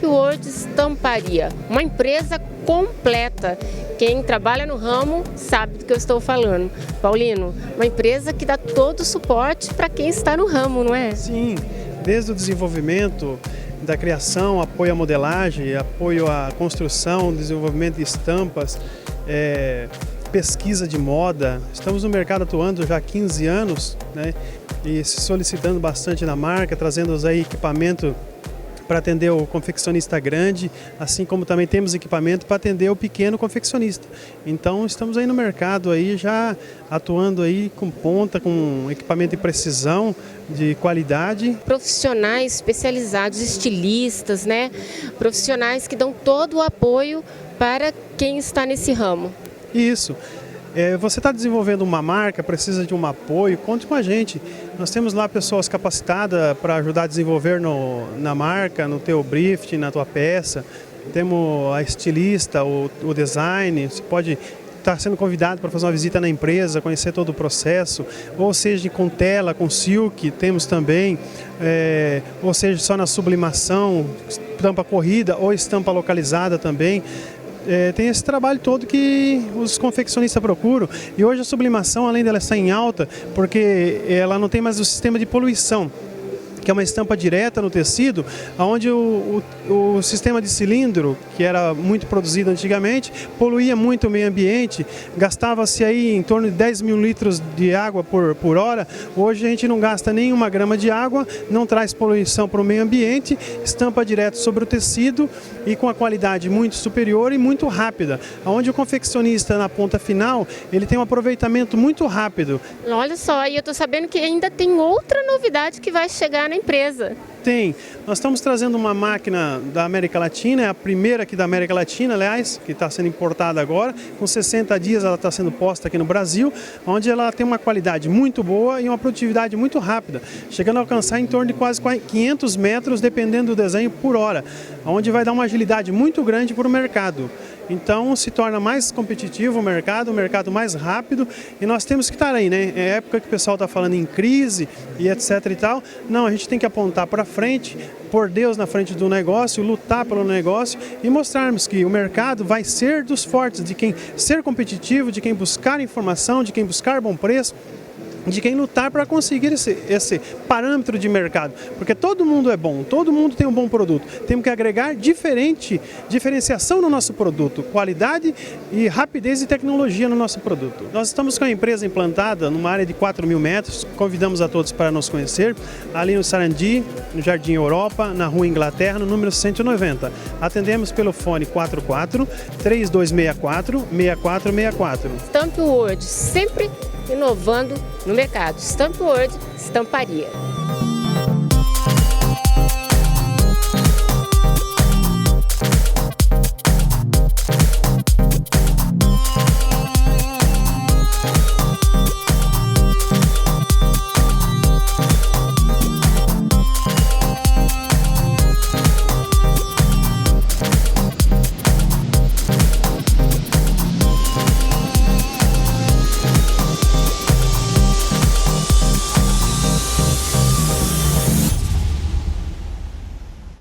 World Estamparia, uma empresa completa. Quem trabalha no ramo sabe do que eu estou falando. Paulino, uma empresa que dá todo o suporte para quem está no ramo, não é? Sim, desde o desenvolvimento da criação, apoio à modelagem, apoio à construção, desenvolvimento de estampas, pesquisa de moda. Estamos no mercado atuando já há 15 anos, né? E se solicitando bastante na marca, trazendo aí equipamento para atender o confeccionista grande, assim como também temos equipamento para atender o pequeno confeccionista. Então estamos aí no mercado aí já atuando aí com ponta, com equipamento de precisão, de qualidade. Profissionais especializados, estilistas, né? Profissionais que dão todo o apoio para quem está nesse ramo. Isso. Você está desenvolvendo uma marca, precisa de um apoio, conte com a gente. Nós temos lá pessoas capacitadas para ajudar a desenvolver na marca, no teu brief, na tua peça. Temos a estilista, o design, você pode estar sendo convidado para fazer uma visita na empresa, conhecer todo o processo, ou seja, com tela, com silk, temos também, ou seja, só na sublimação, estampa corrida ou estampa localizada também. Tem esse trabalho todo que os confeccionistas procuram. E hoje a sublimação, além dela estar em alta, porque ela não tem mais o sistema de poluição, que é uma estampa direta no tecido, onde o sistema de cilindro, que era muito produzido antigamente, poluía muito o meio ambiente, gastava-se aí em torno de 10 mil litros de água por hora. Hoje a gente não gasta nem 1 grama de água, não traz poluição para o meio ambiente, estampa direto sobre o tecido e com a qualidade muito superior e muito rápida, onde o confeccionista na ponta final, ele tem um aproveitamento muito rápido. Olha só, e eu estou sabendo que ainda tem outra novidade que vai chegar na empresa. Tem. Nós estamos trazendo uma máquina da América Latina, é a primeira aqui da América Latina, aliás, que está sendo importada agora. Com 60 dias ela está sendo posta aqui no Brasil, onde ela tem uma qualidade muito boa e uma produtividade muito rápida, chegando a alcançar em torno de quase 500 metros, dependendo do desenho, por hora, onde vai dar uma agilidade muito grande para o mercado. Então se torna mais competitivo o mercado mais rápido, e nós temos que estar aí, né? É época que o pessoal está falando em crise e etc e tal. Não, a gente tem que apontar para frente, pôr Deus na frente do negócio, lutar pelo negócio e mostrarmos que o mercado vai ser dos fortes, de quem ser competitivo, de quem buscar informação, de quem buscar bom preço, de quem lutar para conseguir esse parâmetro de mercado, porque todo mundo é bom, todo mundo tem um bom produto. Temos que agregar diferenciação no nosso produto, qualidade e rapidez e tecnologia no nosso produto. Nós estamos com a empresa implantada numa área de 4 mil metros, convidamos a todos para nos conhecer, ali no Sarandi, no Jardim Europa, na Rua Inglaterra, no número 190. Atendemos pelo fone 44-3264-6464. Stamp World, sempre inovando no mercado. Stamp World Estamparia.